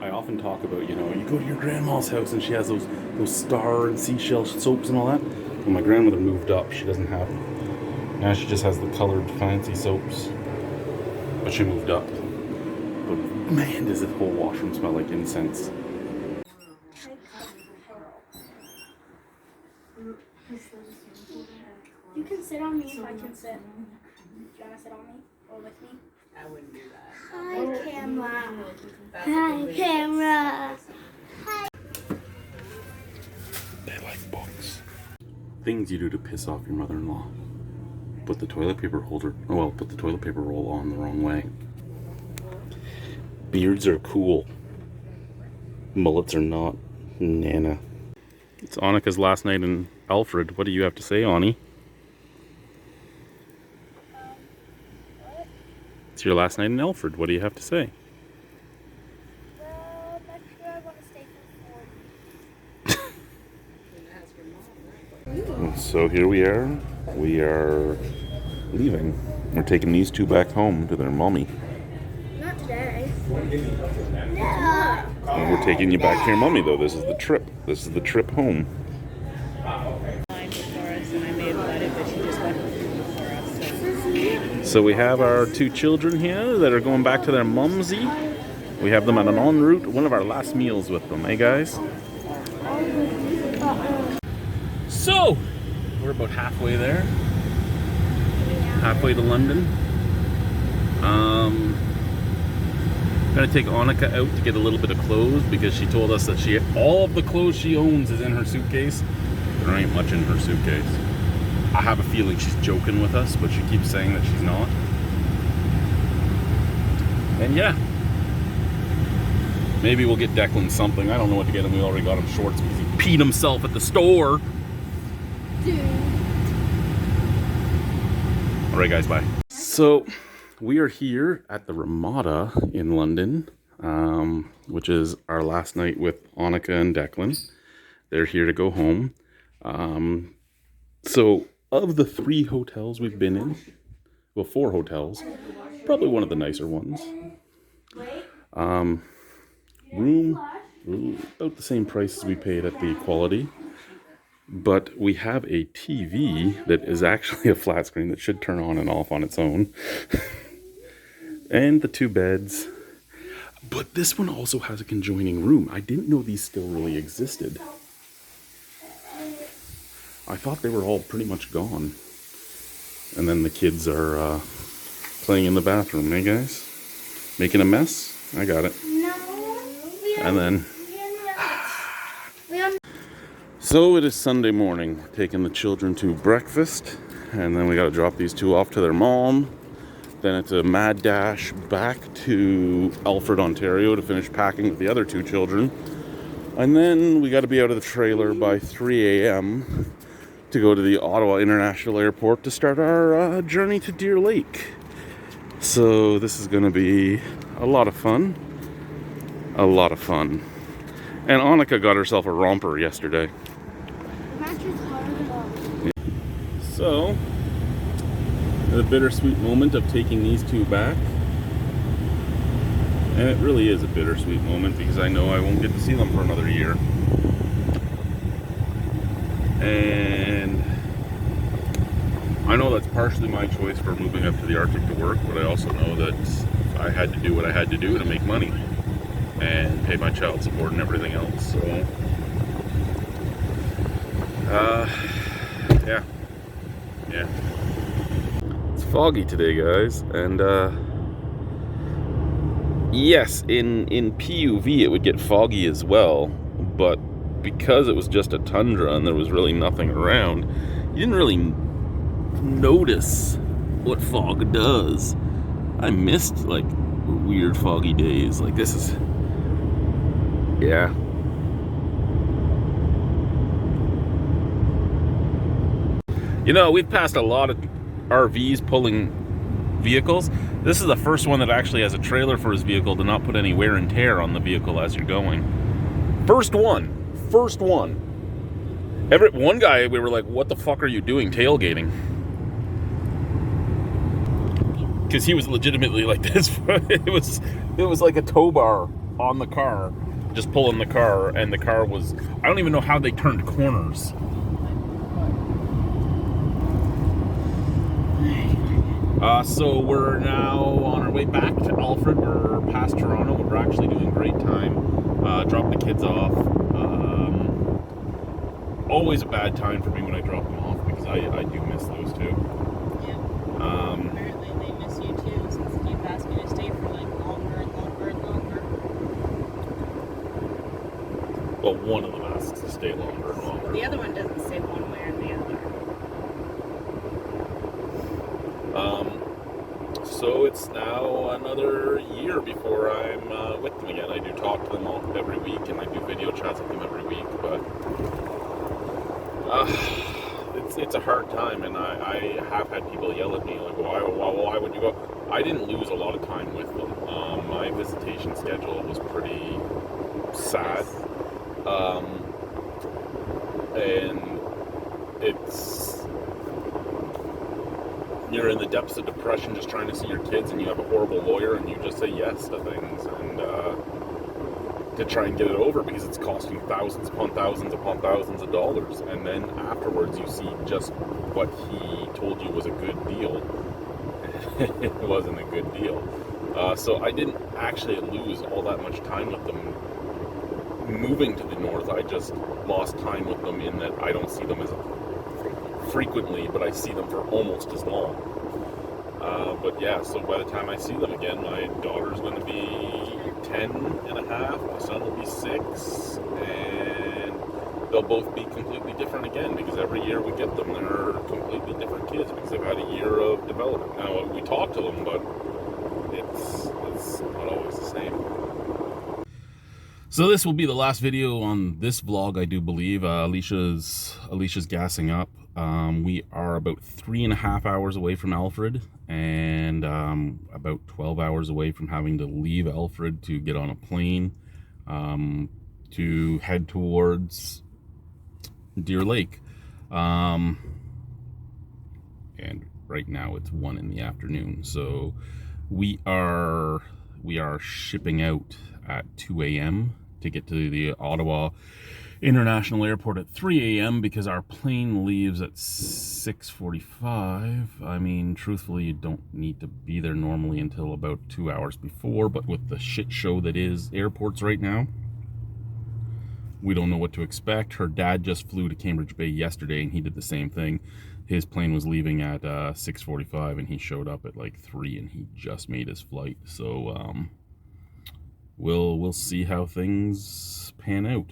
I often talk about, you go to your grandma's house and she has those star and seashell soaps and all that. When my grandmother moved up, she doesn't have them. Now she just has the colored fancy soaps. But she moved up. But man, does this whole washroom smell like incense. You can sit on me if I can sit. Do you want to sit on me or with me? I wouldn't do that. Hi, camera. Hi, camera. They like books. Things you do to piss off your mother-in-law. Put the toilet paper holder, put the toilet paper roll on the wrong way. Beards are cool. Mullets are not. Nana. It's Annika's last night in Alfred. What do you have to say, Annie? It's your last night in Alfred. What do you have to say? Well, next year I want to stay for 40. So here we are. We are leaving. We're taking these two back home to their mommy. Not today. No. And we're taking you back to your mommy, though. This is the trip. This is the trip home. So we have our two children here that are going back to their mumsy. We have them on an en route. One of our last meals with them, eh, guys? So we're about halfway there. Halfway to London. I'm gonna take Annika out to get a little bit of clothes because she told us that all of the clothes she owns is in her suitcase. There ain't much in her suitcase. I have a feeling she's joking with us, but she keeps saying that she's not. And yeah, maybe we'll get Declan something. I don't know what to get him. We already got him shorts because he peed himself at the store. Dude. All right, guys, bye. So we are here at the Ramada in London, which is our last night with Annika and Declan. They're here to go home. So of the 3 hotels we've been in, 4 hotels, probably one of the nicer ones. Room about the same price as we paid at the Equality. But we have a TV that is actually a flat screen that should turn on and off on its own. And the 2 beds. But this one also has a conjoining room. I didn't know these still really existed. I thought they were all pretty much gone. And then the kids are playing in the bathroom, eh, guys? Making a mess? I got it. No. And then... So it is Sunday morning. We're taking the children to breakfast, and then we got to drop these 2 off to their mom. Then it's a mad dash back to Alfred, Ontario to finish packing with the other 2 children. And then we got to be out of the trailer by 3 a.m. to go to the Ottawa International Airport to start our journey to Deer Lake. So this is going to be a lot of fun. A lot of fun. And Annika got herself a romper yesterday. So, the bittersweet moment of taking these 2 back. And it really is a bittersweet moment because I know I won't get to see them for another year. And I know that's partially my choice for moving up to the Arctic to work, but I also know that I had to do what I had to do to make money and pay my child support and everything else. So, yeah. It's foggy today, guys, and yes, in PUV it would get foggy as well, but because it was just a tundra and there was really nothing around, you didn't really notice what fog does. I missed like weird foggy days. Like this is, yeah. You know, we've passed a lot of RVs pulling vehicles. This is the first one that actually has a trailer for his vehicle to not put any wear and tear on the vehicle as you're going. First one. One guy, we were like, what the fuck are you doing tailgating? Because he was legitimately like this. It was like a tow bar on the car, just pulling the car, and the car was, I don't even know how they turned corners. So we're now on our way back to Alfred. We're past Toronto, but we're actually doing great time. Dropped the kids off. Always a bad time for me when I drop them off because I do miss those two. Yeah. Apparently they miss you too, since they keep asking you to stay for like longer and longer and longer. Well, one of them asks to stay longer and longer. The other one doesn't say one way or the other. So it's now another year before I'm with them again. I do talk to them every week, and I do video chats with them every week, but it's a hard time, and I have had people yell at me, like, why would you go? I didn't lose a lot of time with them. My visitation schedule was pretty sad, and you're in the depths of depression just trying to see your kids, and you have a horrible lawyer, and you just say yes to things, and to try and get it over, because it's costing thousands upon thousands upon thousands of dollars, and then afterwards you see just what he told you was a good deal. It wasn't a good deal. So I didn't actually lose all that much time with them moving to the north. I just lost time with them in that I don't see them as frequently, but I see them for almost as long. But yeah, so by the time I see them again, my daughter's going to be 10 and a half, my son will be 6, and they'll both be completely different again, because every year we get them, they're completely different kids, because they've had a year of development. Now, we talk to them, but it's not always the same. So this will be the last video on this vlog, I do believe. Alicia's gassing up. We are about 3.5 hours away from Alfred, and about 12 hours away from having to leave Alfred to get on a plane to head towards Deer Lake. And right now it's 1 in the afternoon, so we are shipping out at 2 a.m. to get to the Ottawa International Airport at 3 a.m. because our plane leaves at 6:45. I mean, truthfully, you don't need to be there normally until about 2 hours before, but with the shit show that is airports right now, we don't know what to expect. Her dad just flew to Cambridge Bay yesterday, and he did the same thing. His plane was leaving at 6:45, and he showed up at like 3, and he just made his flight. So we'll see how things pan out.